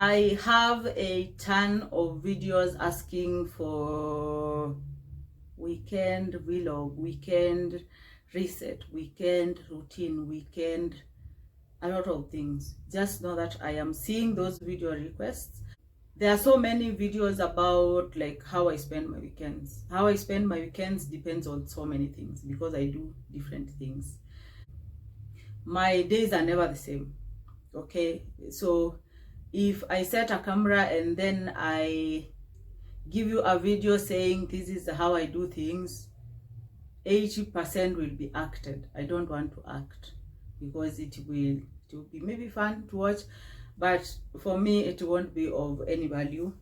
I have a ton of videos asking for weekend vlog, weekend reset, weekend routine, weekend, a lot of things. Just know that I am seeing those video requests. There are so many videos about like how I spend my weekends. How I spend my weekends depends on so many things because I do different things. My days are never the same. Okay, so if I set a camera and then I give you a video saying this is how I do things, 80% will be acted. I don't want to act because it will be maybe fun to watch, but for me it won't be of any value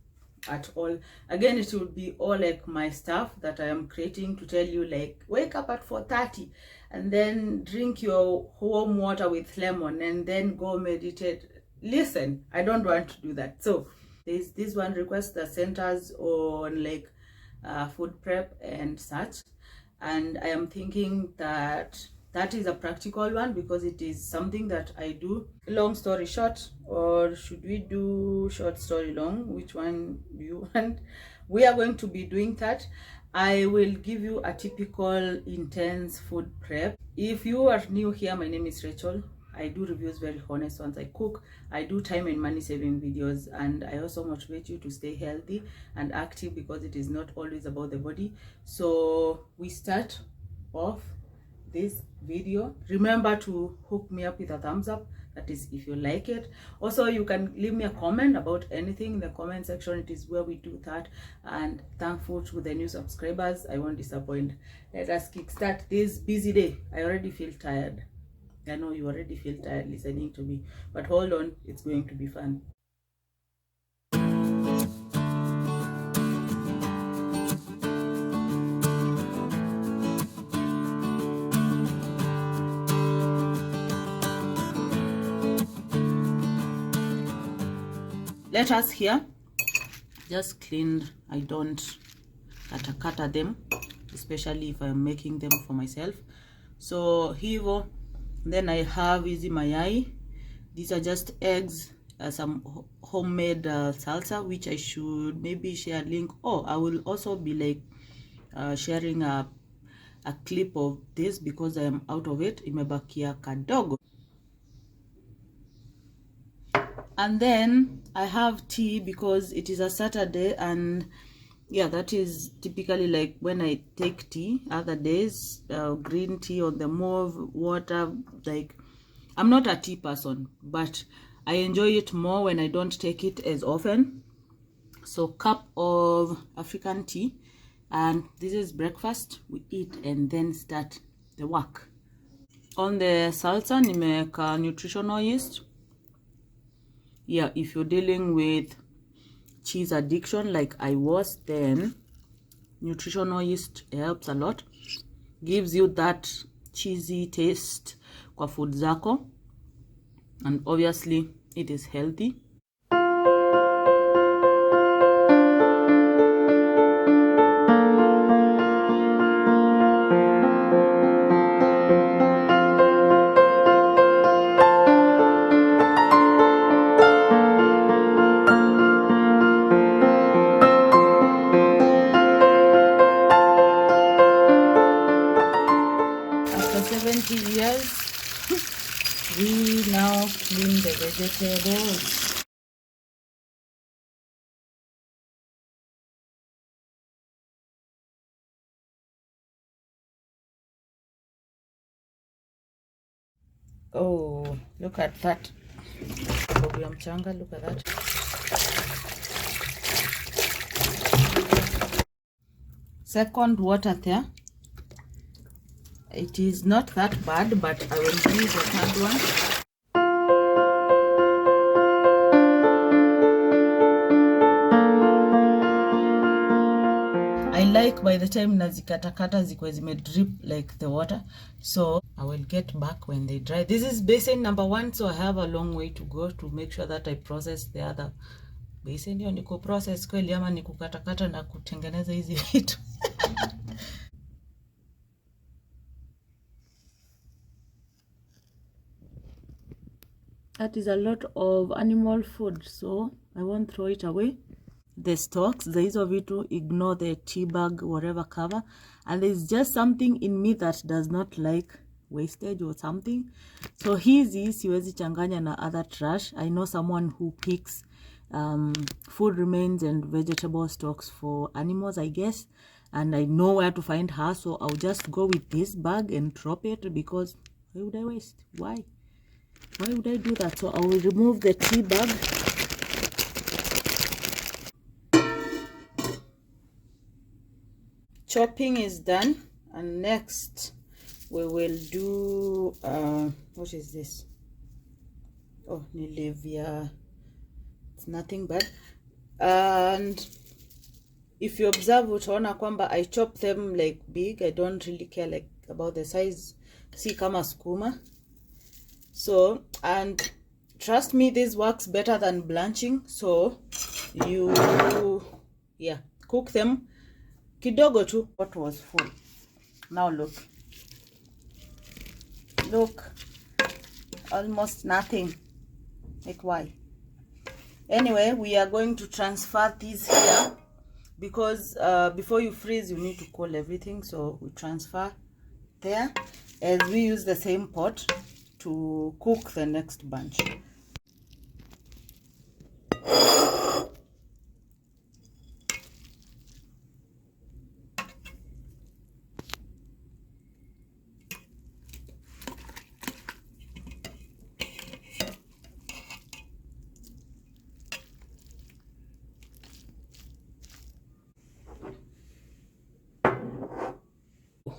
at all. Again, it will be all like my stuff that I am creating to tell you, like, wake up at 4:30 and then drink your warm water with lemon and then go meditate. Listen, I don't want to do that. So there's this one request that centers on like food prep and such, and I am thinking that that is a practical one because it is something that I do. Long story short, or should we do short story long? Which one do you want? We are going to be doing that. I will give you a typical intense food prep. If you are new here, my name is Rachel. I do reviews, very honest ones. I cook, I do time and money saving videos, and I also motivate you to stay healthy and active because it is not always about the body. So we start off this video. Remember to hook me up with a thumbs up, that is if you like it. Also, you can leave me a comment about anything in the comment section. It is where we do that. And thankful to the new subscribers, I won't disappoint. Let us kickstart this busy day. I already feel tired. I know you already feel tired listening to me, but hold on, it's going to be fun. Lettuce here, just cleaned. I don't kata them, especially if I'm making them for myself. So hivo. Then I have easy mayai. These are just eggs, some homemade salsa, which I should maybe share a link. Oh, I will also be like sharing a clip of this because I am out of it. Imebakia kadogo. And then I have tea because it is a Saturday, and yeah, that is typically like when I take tea. Other days, green tea on the move, water. Like, I'm not a tea person, but I enjoy it more when I don't take it as often. So cup of African tea, and this is breakfast. We eat and then start the work. On the salsa, nimeweka nutritional yeast. Yeah, if you're dealing with cheese addiction like I was, then nutritional yeast helps a lot. Gives you that cheesy taste kwa food zako, and obviously it is healthy. After 70 years, we now clean the vegetables. Oh, look at that. Mchanga, look at that. Second water there. It is not that bad, but I will use the third one. I like by the time nazikatakata zikwe zime drip like the water, so I will get back when they dry. This is basin number 1, so I have a long way to go to make sure that I process the other basin. Hiyo niko process kweli ama ni kukatakata na kutengeneza hizi vitu. That is a lot of animal food, so I won't throw it away. The stalks, the hizo vitu, ignore the tea bag, whatever cover. And there's just something in me that does not like wastage or something. So hizi siwezi changanya na other trash. I know someone who picks food remains and vegetable stalks for animals, I guess. And I know where to find her, so I'll just go with this bag and drop it, because why would I waste? Why would I do that? So I will remove the tea bag. Chopping is done, and next we will do what is this? Oh, Nilevia. It's nothing bad. And if you observe, utaona kwamba I chop them like big. I don't really care like about the size. See kama skuma. So, and trust me, this works better than blanching. So you cook them kidogo tu. What was full? Now look, almost nothing. Like, why? Anyway, we are going to transfer these here, because before you freeze you need to cool everything. So we transfer there as we use the same pot to cook the next bunch.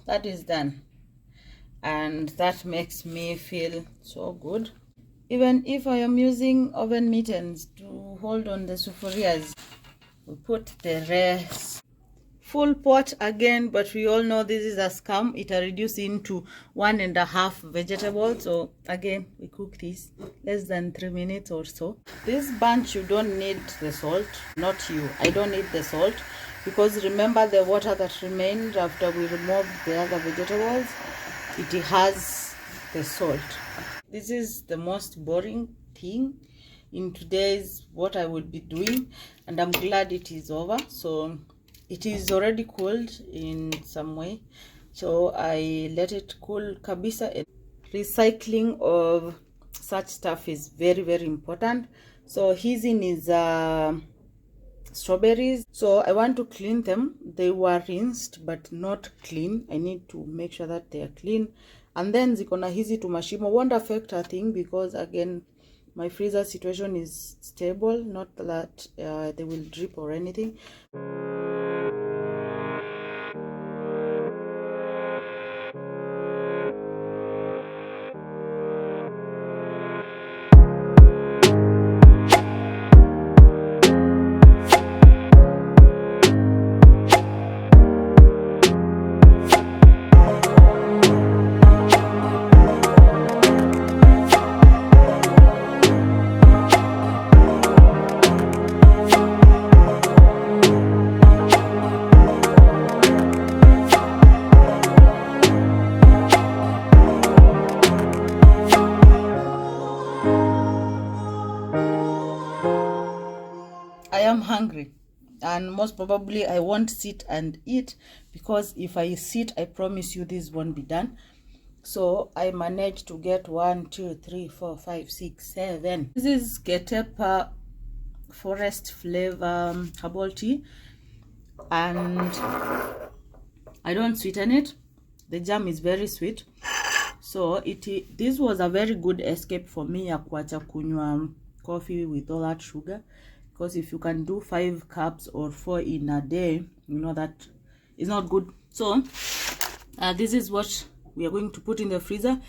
That is done, and that makes me feel so good. Even if I am using oven mittens to hold on the sufurias, we put the rest. Full pot again, but we all know this is a scam. It will reduce into 1.5 vegetables. So again, we cook this less than 3 minutes or so. This bunch, you don't need the salt. Not you. I don't need the salt, because remember the water that remained after we removed the other vegetables, it has the salt. This is the most boring thing in today's what I will be doing, and I'm glad it is over. So it is already cooled in some way, so I let it cool kabisa. Recycling of such stuff is very, very important. So his in is strawberries, so I want to clean them. They were rinsed but not clean. I need to make sure that they are clean. And then zikona hizi to mashimo won't affect a thing, because again my freezer situation is stable, not that they will drip or anything. I am hungry, and most probably I won't sit and eat, because if I sit, I promise you this won't be done. So I managed to get 1, 2, 3, 4, 5, 6, 7. This is Ketepa Forest Flavor herbal tea, and I don't sweeten it. The jam is very sweet, so this was a very good escape for me ya kuacha kunywa coffee with all that sugar. Because if you can do 5 cups or 4 in a day, you know that is not good. So this is what we are going to put in the freezer.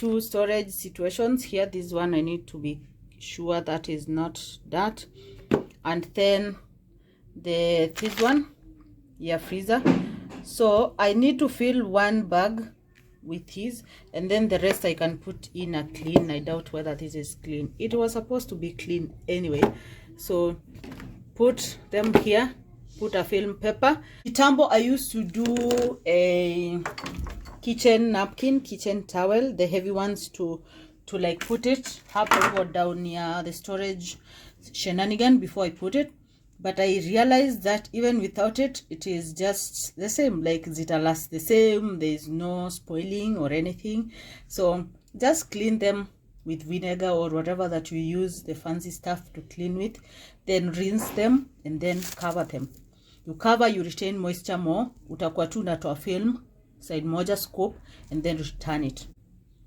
two storage situations here. This one I need to be sure that is not that, and then this one, yeah, freezer. So I need to fill one bag with his, and then the rest I can put in a clean. I doubt whether this is clean. It was supposed to be clean anyway, so put them here. Put a film paper. Kitambo I used to do a kitchen napkin, kitchen towel, the heavy ones, to like put it up down near the storage shenanigan before I put it. But I realized that even without it, it is just the same, like zita lasts the same, there is no spoiling or anything. So just clean them with vinegar or whatever that you use, the fancy stuff to clean with, then rinse them and then cover them. You cover, you retain moisture more. Utakuwa tu unatoa film side moja, scoop, and then return it.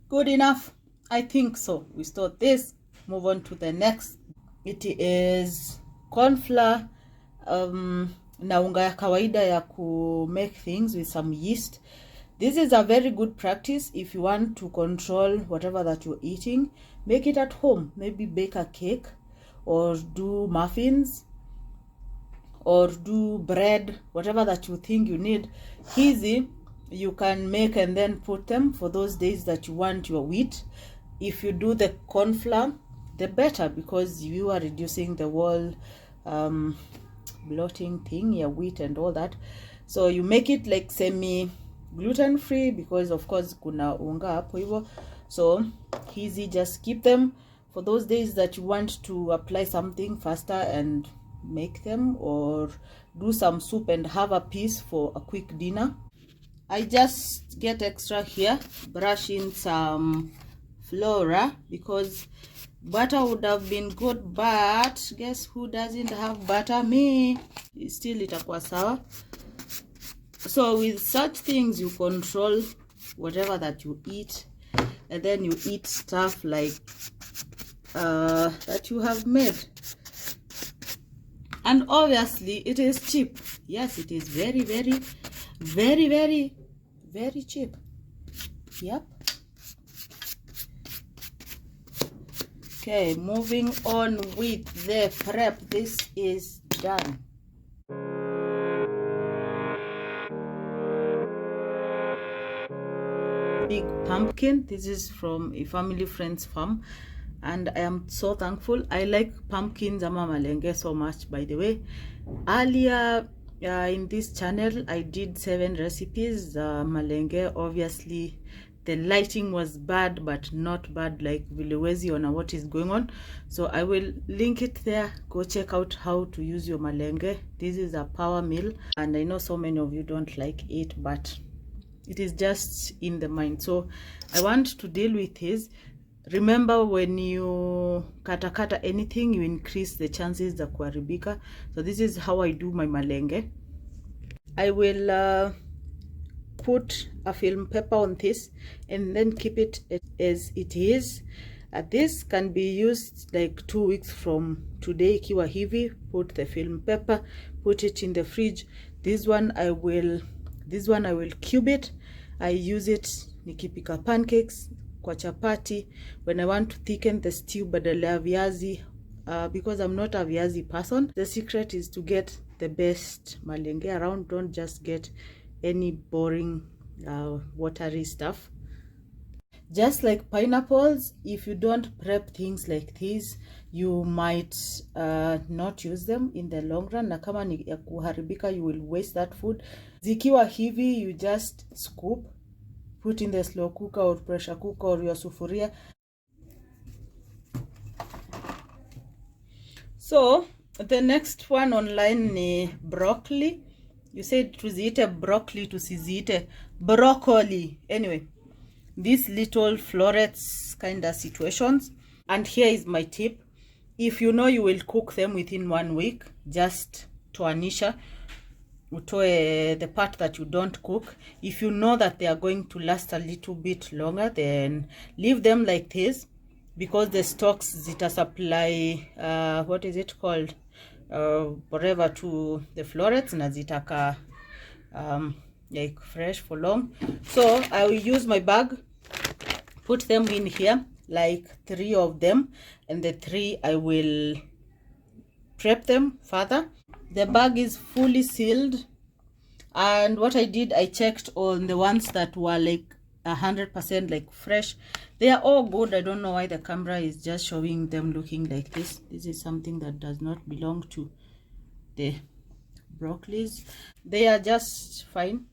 Good enough? I think so. We store this, move on to the next. It is corn flour na unga ya kawaida ya ku make things with some yeast. This is a very good practice if you want to control whatever that you're eating. Make it at home. Maybe bake a cake or do muffins or do bread, whatever that you think you need. Easy, you can make and then put them for those days that you want your wheat. If you do the corn flour, the better, because you are reducing the whole bloating thing, your wheat and all that. So you make it like semi gluten free, because of course kuna unga hapo hivyo. So easy, just keep them for those days that you want to apply something faster and make them, or do some soup and have a piece for a quick dinner. I just get extra here, brush in some flora, because butter would have been good, but guess who doesn't have butter? Me. Still itakuwa sawa. So with such things you control whatever that you eat, and then you eat stuff like that you have made. And obviously it is cheap. Yes, it is very, very, very, very, very cheap. Yep. Okay, moving on with the prep. This is done. Big pumpkin. This is from a family friend's farm, and I am so thankful. I like pumpkins ama malenge so much, by the way. Earlier in this channel I did 7 recipes malenge. Obviously the lighting was bad, but not bad like vilewezi on what is going on, so I will link it there. Go check out how to use your malenge. This is a power meal, and I know so many of you don't like it, but it is just in the mind. So I want to deal with this. Remember, when you kata anything, you increase the chances za kuharibika. So this is how I do my malenge. I will put a film paper on this and then keep it as it is. This can be used like 2 weeks from today. Ikiwa hivi, put the film paper, put it in the fridge. This one I will cube it. I use it nikipika pancakes, kwa chapati, when I want to thicken the stew badala ya viazi, because I'm not a viazi person. The secret is to get the best malenge around. Don't just get any boring watery stuff. Just like pineapples, if you don't prep things like this, you might not use them in the long run, na kama ni ya kuharibika, you will waste that food. Zikiwa hivi, you just scoop, put in the slow cooker or pressure cooker or your sufuria. So the next one online ni broccoli. You said tuziite broccoli, tusiziite broccoli. Anyway, these little florets kind of situations. And here is my tip. If you know you will cook them within 1 week, just toanisha, utoe the part that you don't cook. If you know that they are going to last a little bit longer, then leave them like this, because the stalks zita supply what is it called, whatever, to the florets, na zitaka like fresh for long. So I will use my bag put them in here, like 3 of them, and the 3 I will prep them further. The bag is fully sealed, and what I did, I checked on the ones that were like 100% like fresh. They are all good. I don't know why the camera is just showing them looking like this. This is something that does not belong to the broccolis. They are just fine.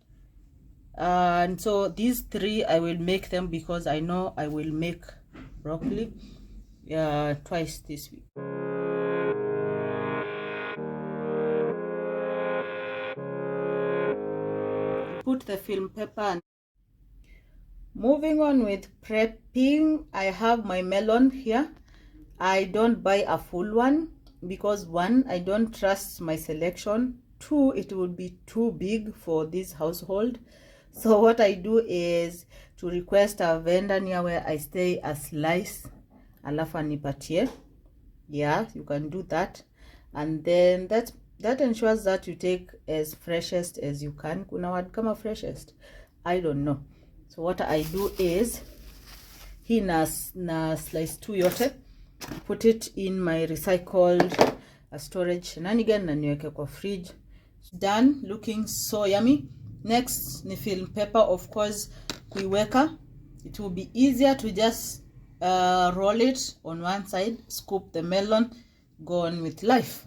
And so these 3 I will make them because I know I will make broccoli twice this week. Put the film paper and moving on with prepping. I have my melon here. I don't buy a full one because 1, I don't trust my selection. 2, it would be too big for this household. So what I do is to request a vendor near where I stay a slice, alafu anipatie. Yeah, you can do that, and then that ensures that you take as freshest as you can. Kuna word kama freshest, I don't know. So what I do is hii na slice 2 yote, put it in my recycled storage shenanigan na niweke kwa fridge. Done, looking so yummy. Next ni film paper, of course kuiweka. It will be easier to just roll it on one side, scoop the melon, go on with life.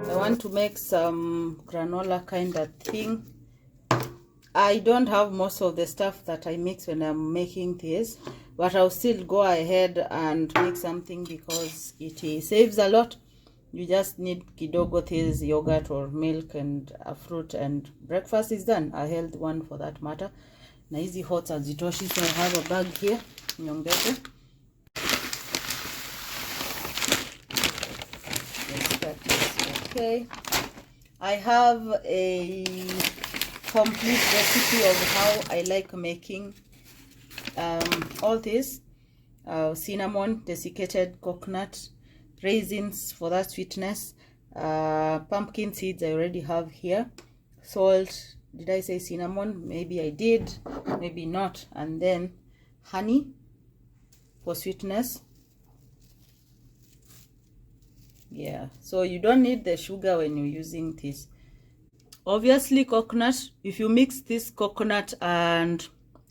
I want to make some granola kind of thing. I don't have most of the stuff that I mix when I'm making this, but I'll still go ahead and make something because it saves a lot. You just need kidogo this yogurt or milk and a fruit, and breakfast is done. A healthy one for that matter. Na hizi hot hazitoshi, so I have a bag here. Nyongeze. Okay. I have a complete recipe of how I like making all this. Cinnamon, desiccated coconut, raisins for that sweetness, pumpkin seeds I already have here, salt, did I say cinnamon? Maybe I did, maybe not, and then honey for sweetness. Yeah, so you don't need the sugar when you're using this. Obviously coconut, if you mix this coconut and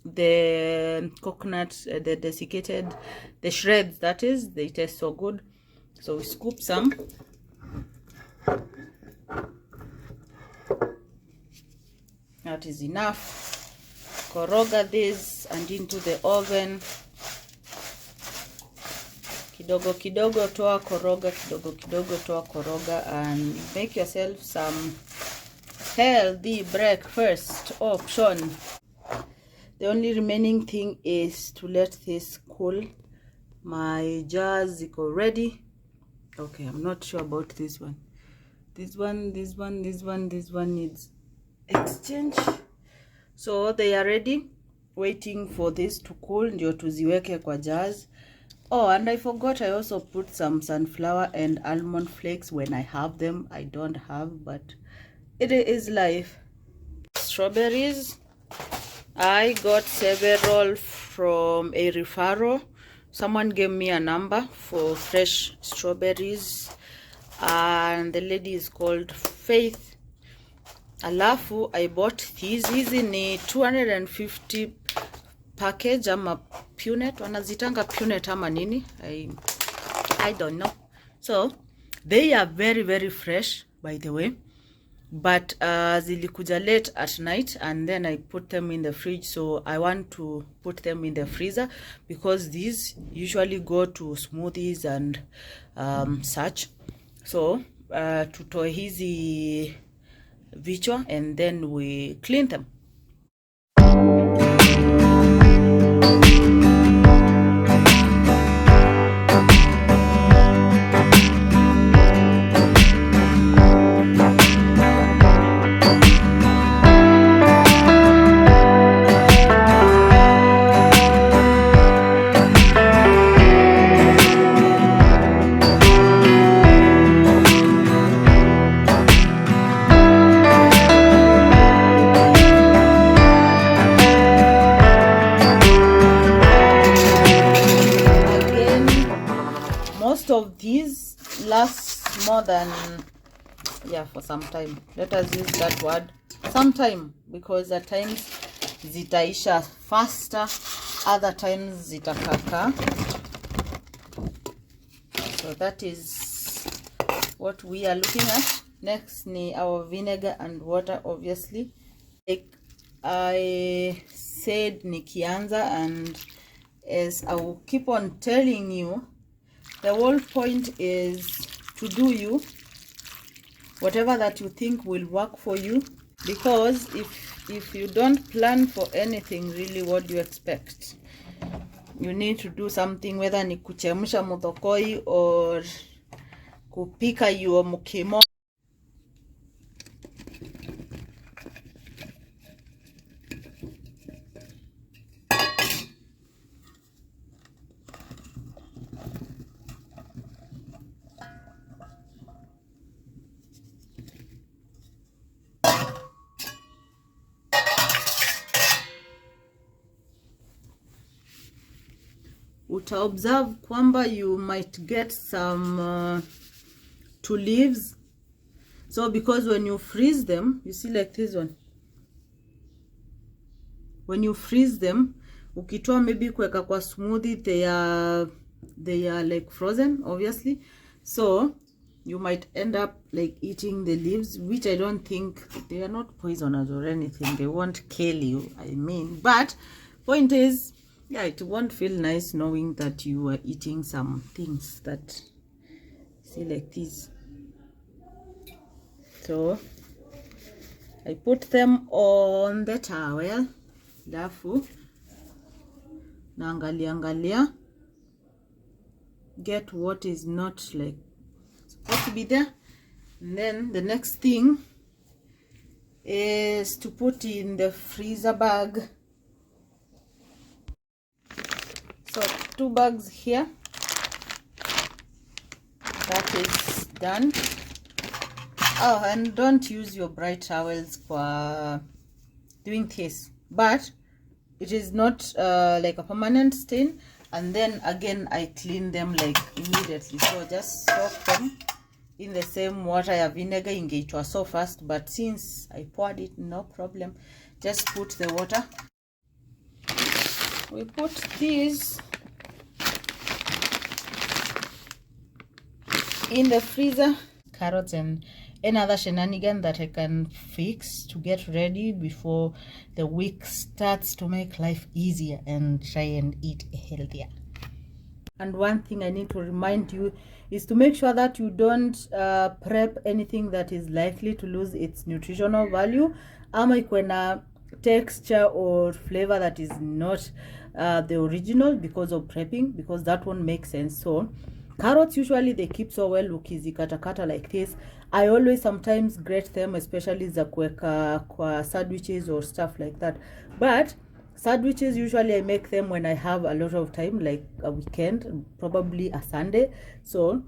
the coconut, the desiccated, the shreds, that is, they taste so good. So we scoop some. That is enough. Koroga this and into the oven. Kidogo kidogo toa koroga, kidogo kidogo toa koroga, and make yourself some healthy breakfast option. The only remaining thing is to let this cool. My jars are ready. Okay, I'm not sure about this one. This one needs exchange. So they are ready, waiting for this to cool ndio tuziweke kwa jars. Oh, and I forgot, I also put some sunflower and almond flakes when I have them. I don't have, but it is life. Strawberries. I got several from a referral. Someone gave me a number for fresh strawberries, and the lady is called Faith. Alafu I bought these. Hizi ni 250 package ama punet, wanazitanga punet ama nini, I don't know. So they are very very fresh, by the way, but zilikuja late at night, and then I put them in the fridge. So I want to put them in the freezer because these usually go to smoothies and such. So tutoe hizi vichwa and then we clean them. more than, yeah, for some time. Let us use that word, sometime, because at times zitaisha faster, other times zitakaka. So that is what we are looking at. Next ni our vinegar and water, obviously. Like I said nikianza, and as I will keep on telling you, the whole point is to do you whatever that you think will work for you, because if you don't plan for anything, really, what do you expect? You need to do something, whether ni kuchemsha muthokoi or kupika your mukimo. Uta observe kwamba you might get some two leaves. So because when you freeze them, you see like this one, when you freeze them, ukitoa maybe kuweka kwa smoothie, they are like frozen, obviously. So you might end up like eating the leaves, which I don't think, they are not poisonous or anything, they won't kill you, I mean. But point is, yeah, it won't feel nice knowing that you are eating some things that, see, like this. So I put them on the towel, alafu naangalia get what is not like supposed to be there. And then the next thing is to put in the freezer bag. So 2 bags here, that is done. Oh, and don't use your bright towels for doing this, but it is not like a permanent stain. And then again, I clean them like immediately, so just soak them in the same water ya vinegar. Ingeitwa so fast, but since I poured it, no problem, just put the water. We put these in the freezer. Carrots and another shenanigan that I can fix to get ready before the week starts, to make life easier and try and eat healthier. And one thing I need to remind you is to make sure that you don't prep anything that is likely to lose its nutritional value, ama ikuwe na texture or flavor that is not the original because of prepping, because that won't make sense. So carrots, usually they keep so well ukizikatakata like this. I always sometimes grate them, especially za kuweka kwa sandwiches or stuff like that. But sandwiches, usually I make them when I have a lot of time, like a weekend, probably a Sunday. So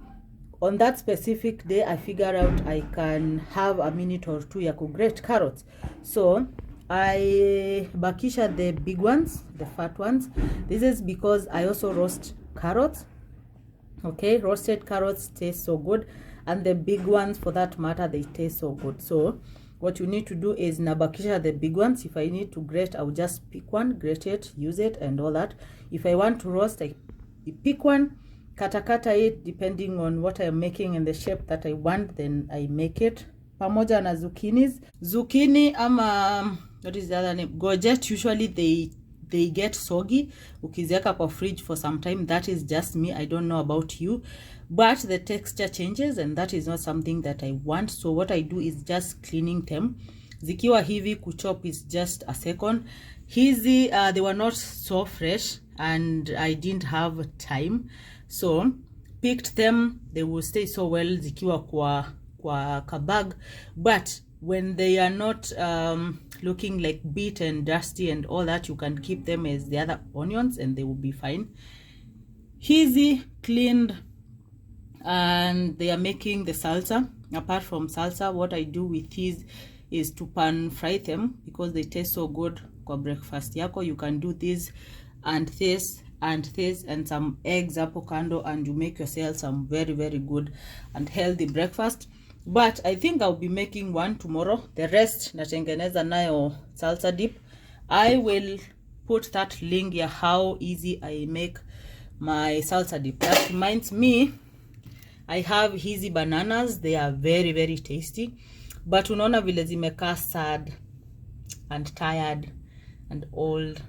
on that specific day, I figure out I can have a minute or two ya kugrate carrots. So I bakisha the big ones, the fat ones. This is because I also roast carrots. Okay, roasted carrots taste so good, and the big ones, for that matter, they taste so good. So what you need to do is nabakisha the big ones. If I need to grate, I'll just pick one, grate it, use it, and all that. If I want to roast, I pick one, kata it depending on what I'm making and the shape that I want, then I make it. Pamoja na zucchini ama what is the other name, courgette, usually they get soggy ukiziweka kwa fridge for some time. That is just me, I don't know about you, but the texture changes, and that is not something that I want. So what I do is just cleaning them. Zikiwa hivi, kuchop is just a second. Hizi they were not so fresh and I didn't have time, so picked them. They will stay so well zikiwa kwa kabag, but when they are not looking like beat and dusty and all that, you can keep them as the other onions and they will be fine. Hizi cleaned, and they are making the salsa. Apart from salsa, what I do with these is to pan fry them because they taste so good kwa breakfast yako. You can do this and this and this and some eggs hapo kando, and you make yourself some very, very good and healthy breakfast. But I think I'll be making one tomorrow. The rest natengeneza nayo salsa dip. I will put that link here, how easy I make my salsa dip. That reminds me, I have hizi bananas. They are very, very tasty, but unaona vile zimekaa sad and tired and old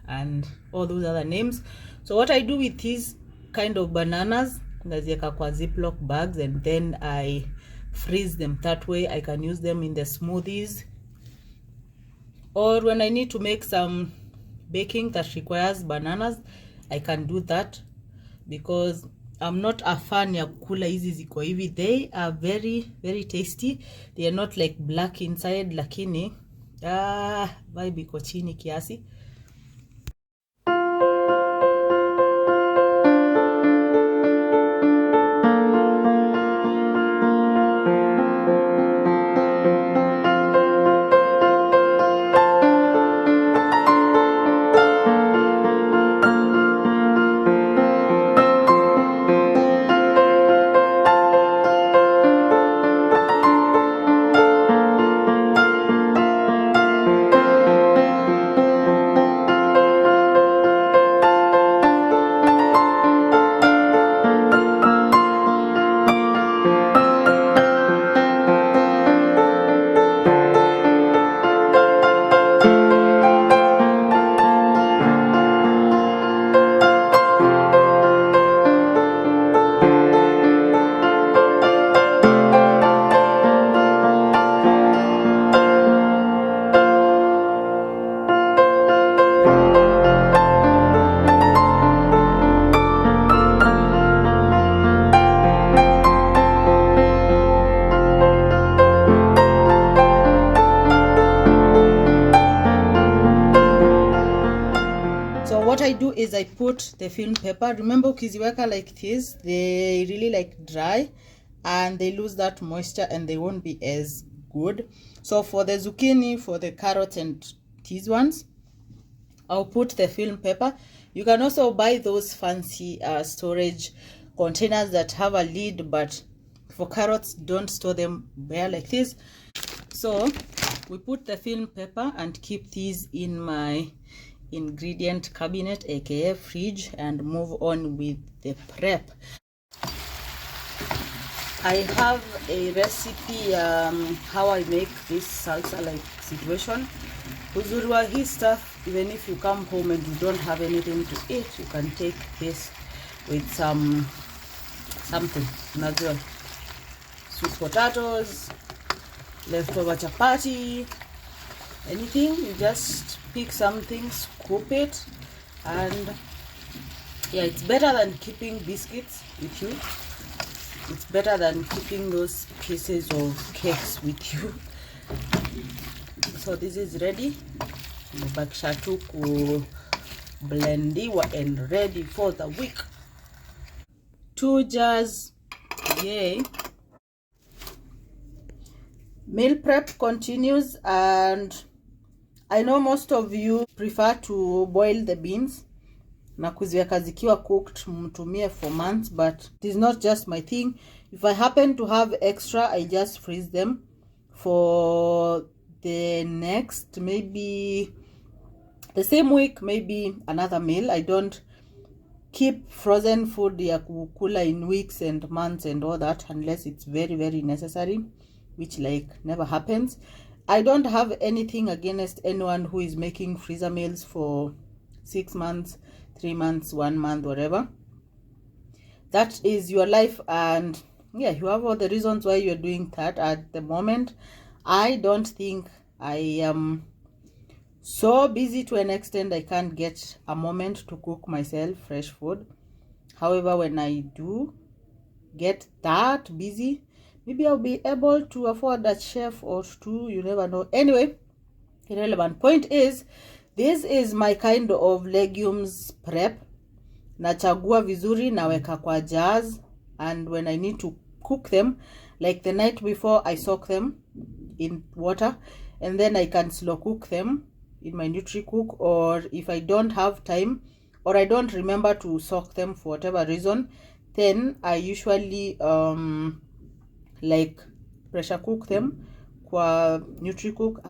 and all those other names. So what I do with these kind of bananas, naziweka kwa Ziploc bags, and then I freeze them. That way I can use them in the smoothies, or when I need to make some baking that requires bananas, I can do that, because I'm not a fan ya kula hizi ziko hivi. They are very, very tasty. They are not like black inside, lakini vibe iko chini kiasi. What I do is I put the film paper. Remember, ukiziweka like this, they really like dry and they lose that moisture and they won't be as good. So for the zucchini, for the carrots and these ones, I'll put the film paper. You can also buy those fancy storage containers that have a lid, but for carrots, don't store them bare like this. So we put the film paper and keep these in my ingredient cabinet, aka fridge, and move on with the prep. I have a recipe how I make this salsa like situation. Uzuri wa hii stuff, even if you come home and you don't have anything to eat, you can take this with something. Unajua, sweet potatoes, leftover chapati, anything. You just pick something, scoop it, and yeah, it's better than keeping biscuits with you. It's better than keeping those pieces of cakes with you. So this is ready. Bakisha tu ku blendiwa and ready for the week. 2 jars, yay. Meal prep continues, and I know most of you prefer to boil the beans na kuziweka zikiwa cooked mtumie for months, but it is not just my thing. If I happen to have extra, I just freeze them for the next, maybe the same week, maybe another meal. I don't keep frozen food ya kukula in weeks and months and all that unless it's very, very necessary, which like never happens. I don't have anything against anyone who is making freezer meals for 6 months, 3 months, 1 month, whatever. That is your life, and yeah, you have all the reasons why you're doing that. At the moment, I don't think I am so busy to an extent I can't get a moment to cook myself fresh food. However, when I do get that busy, maybe I'll be able to afford a chef or two. You never know. Anyway, irrelevant. Point is, this is my kind of legumes prep. Nachagua vizuri, naweka kwa jars, and when I need to cook them, like the night before, I soak them in water, and then I can slow cook them in my NutriCook. Or if I don't have time, or I don't remember to soak them for whatever reason, then I usually like pressure cook them kwa NutriCook.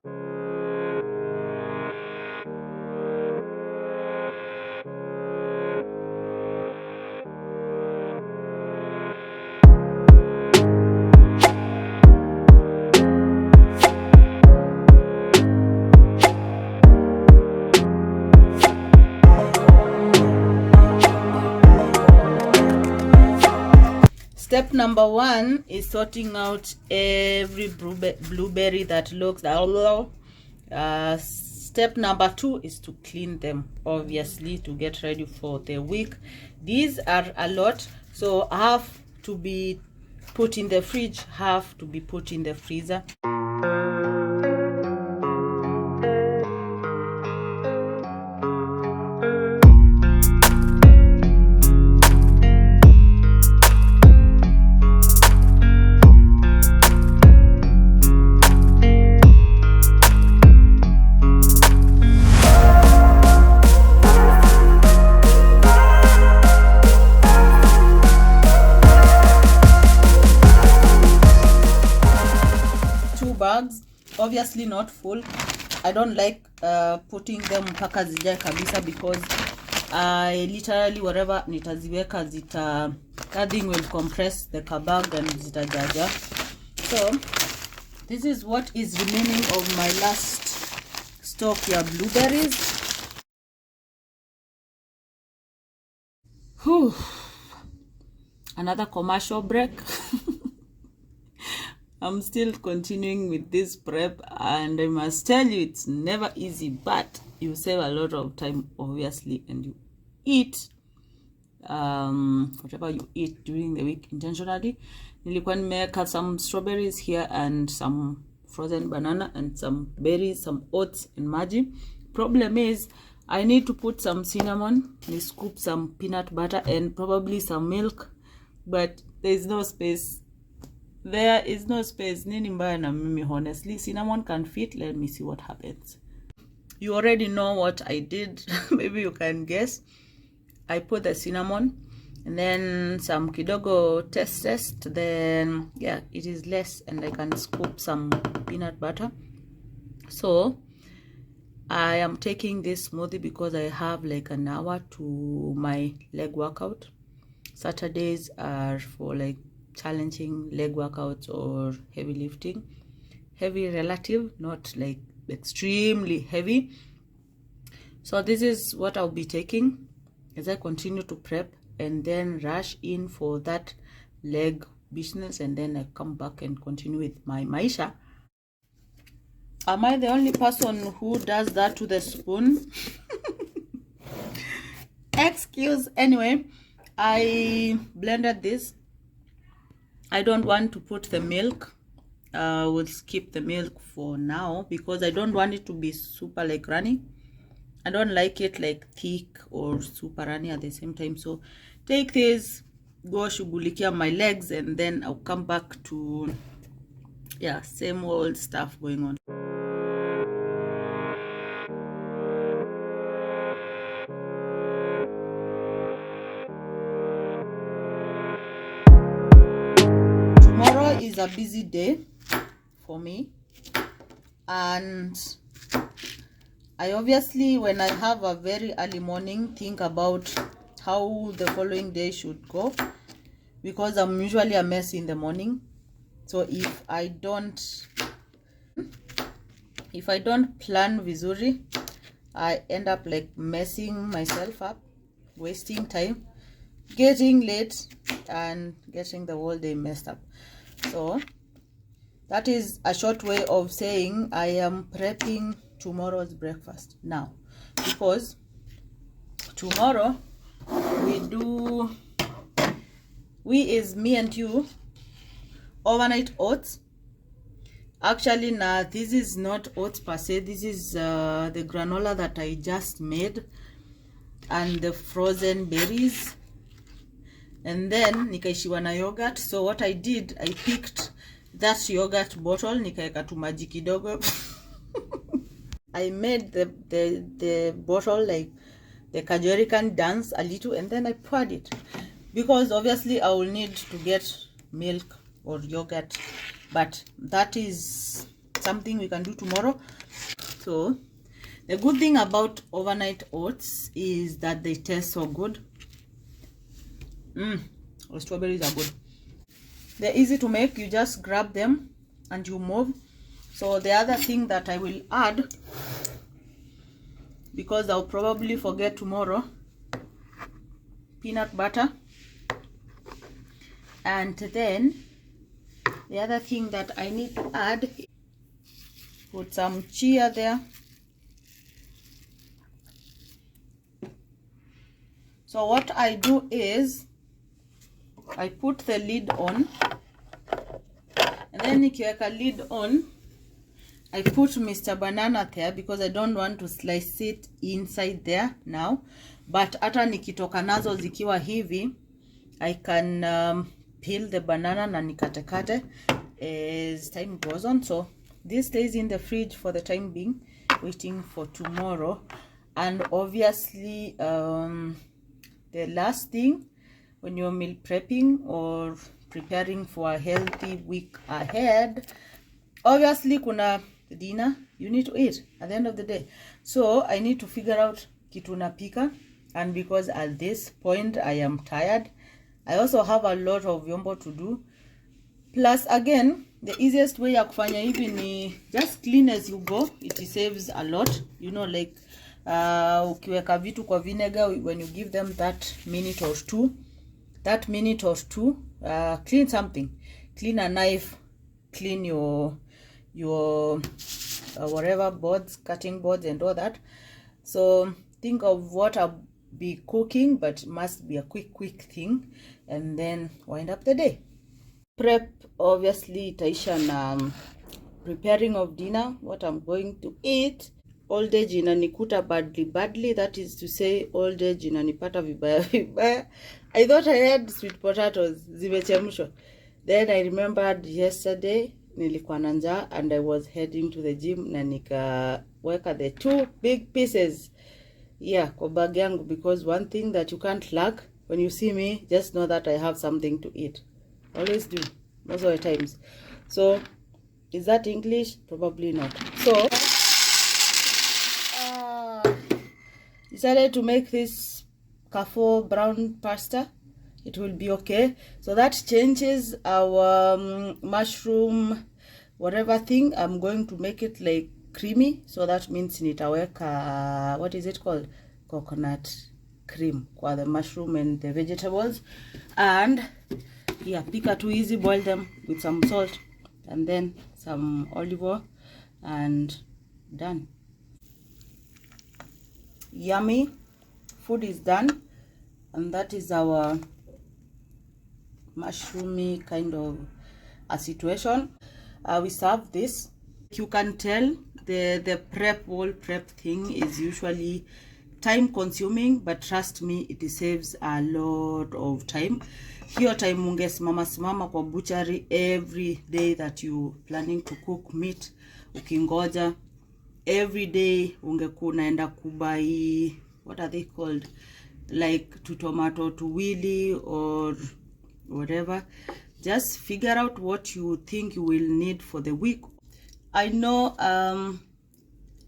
Step number 1 is sorting out every blueberry that looks step number 2 is to clean them, obviously, to get ready for the week. These are a lot, so half to be put in the fridge, half to be put in the freezer. Bags, obviously not full. I don't like putting them mpaka zijae kabisa, because I literally whatever nitaziweka that thing will compress the bag and zitajaja. So this is what is remaining of my last stock ya blueberries. Whew. Another commercial break. I'm still continuing with this prep, and I must tell you, it's never easy, but you save a lot of time, obviously, and you eat whatever you eat during the week intentionally. Nilikuwa nimeweka some strawberries here and some frozen banana and some berries, some oats and maji. Problem is, I need to put some cinnamon, scoop some peanut butter and probably some milk, but there is no space. There is no space. Nini mbaya na mimi, honestly. Cinnamon can fit. Let me see what happens. You already know what I did. Maybe you can guess. I put the cinnamon and then some kidogo test. Then yeah, it is less, and I can scoop some peanut butter. So I am taking this smoothie because I have like an hour to my leg workout. Saturdays are for like challenging leg workouts or heavy lifting. Heavy relative, not like extremely heavy. So this is what I'll be taking as I continue to prep and then rush in for that leg business, and then I come back and continue with my maisha. Am I the only person who does that to the spoon? Excuse. Anyway, I blended this. I don't want to put the milk. We'll skip the milk for now because I don't want it to be super like runny. I don't like it like thick or super runny at the same time. So take this, go shughulikia my legs, and then I'll come back to, yeah, same old stuff going on. Is a busy day for me, and I obviously, when I have a very early morning, think about how the following day should go, because I'm usually a mess in the morning. So if I don't plan vizuri, I end up like messing myself up, wasting time, getting late, and getting the whole day messed up. So that is a short way of saying I am prepping tomorrow's breakfast now, because tomorrow we is me and you overnight oats. Actually, now this is not oats per se. This is the granola that I just made and the frozen berries, and then nikaishiwa na yogurt. So what I did, I picked that yogurt bottle, nikaeka tu maji kidogo. I made the bottle like the Kajerican dance a little, and then I poured it, because obviously I will need to get milk or yogurt, but that is something we can do tomorrow. So the good thing about overnight oats is that they taste so good. The strawberries are good. They're easy to make. You just grab them and you move. So the other thing that I will add, because I'll probably forget tomorrow, peanut butter. And then the other thing that I need to add, put some chia there. So what I do is I put the lid on, and then nikiweka lid on, I put Mr. Banana there because I don't want to slice it inside there now. But hata nikitoka nazo zikiwa hivi, I can peel the banana na nikatekate as time goes on. So this stays in the fridge for the time being, waiting for tomorrow. And obviously the last thing when you're meal prepping or preparing for a healthy week ahead, obviously kuna dinner you need to eat at the end of the day. So I need to figure out kitu napika, and because at this point I am tired, I also have a lot of vyombo to do. Plus again, the easiest way ya kufanya hivi ni just clean as you go. It saves a lot, you know, like ukiweka vitu kwa vinegar, when you give them that minute or two, clean something, clean a knife, clean your whatever boards, cutting boards and all that. So think of what I'll be cooking, but it must be a quick thing, and then wind up the day. Prep obviously itaisha na preparing of dinner, what I'm going to eat. Old age inanikuta badly, that is to say old age inanipata vibaya. I thought I had sweet potatoes zimechemshwa. Then I remembered yesterday nilikuwa na njaa and I was heading to the gym na nikaweka the 2 big pieces kwa bag yangu, because one thing that you can't lack when you see me, just know that I have something to eat. Always do, most of the times. So is that English? Probably not. So decided to make this Carrefour brown pasta. It will be okay. So that changes our mushroom whatever thing. I'm going to make it like creamy, so that means nitaweka what is it called, coconut cream kwa the mushroom and the vegetables. And pika too easy, boil them with some salt and then some olive oil and done. Yummy food is done, and that is our mushroomy kind of a situation. We serve this. You can tell the whole prep thing is usually time consuming, but trust me, it saves a lot of time. Hiyo time ungesimama kwa butchery every day that you planning to cook meat, ukingoja every day ungekuwa unaenda kubai, what are they called, like tomato to willy or whatever. Just figure out what you think you will need for the week. I know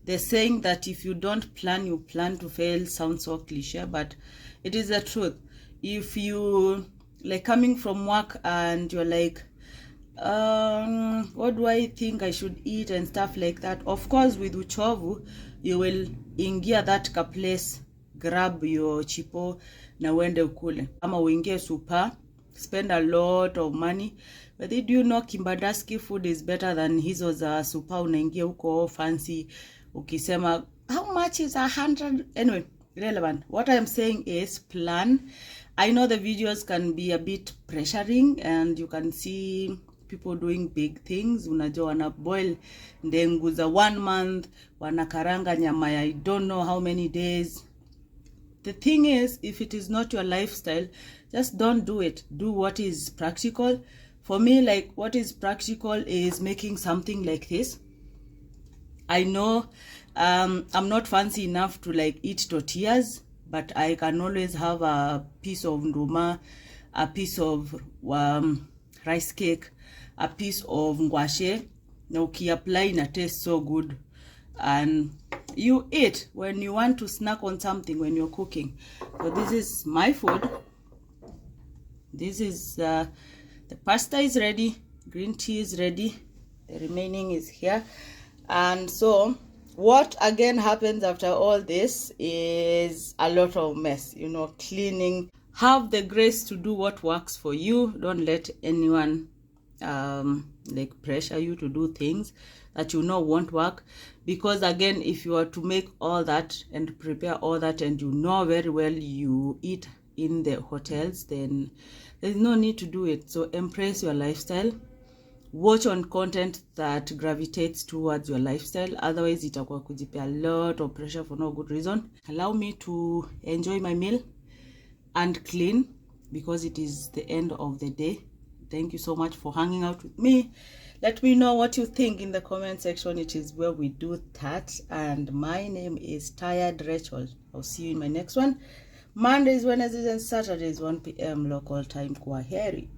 the saying that if you don't plan, you plan to fail sounds so cliche, but it is the truth. If you like coming from work and you're like, what do I think I should eat and stuff like that, of course with uchovu you will ingia that ka place, grab your chipo na uende ukule, ama uingie super, spend a lot of money. But did you know Kimbadaski food is better than hizo za super unaingia huko fancy ukisema how much is 100? Anyway, irrelevant. What I'm saying is plan. I know the videos can be a bit pressuring and you can see people doing big things. Unajua wana boil ndengu za 1 month, wanakaranga nyama ya I don't know how many days. The thing is, if it is not your lifestyle, just don't do it. Do what is practical. For me, like what is practical is making something like this. I know I'm not fancy enough to like eat tortillas, but I can always have a piece of nduma, a piece of rice cake, a piece of ngwashe. Na ukiapply ina taste so good, and you eat when you want to snack on something when you're cooking. So this is my food. This is the pasta is ready, green tea is ready, the remaining is here. And so what again happens after all this is a lot of mess, you know, cleaning. Have the grace to do what works for you. Don't let anyone like pressure you to do things that you know won't work, because again, if you are to make all that and prepare all that and you know very well you eat in the hotels, then there's no need to do it. So embrace your lifestyle, watch on content that gravitates towards your lifestyle, otherwise itakuwa kujipea a lot of pressure for no good reason. Allow me to enjoy my meal and clean, because it is the end of the day. Thank you so much for hanging out with me. Let me know what you think in the comment section. It is where we do that. And my name is Tired Rachel. I'll see you in my next one. Mondays, Wednesdays, and Saturdays, 1 p.m. local time. Kwaheri.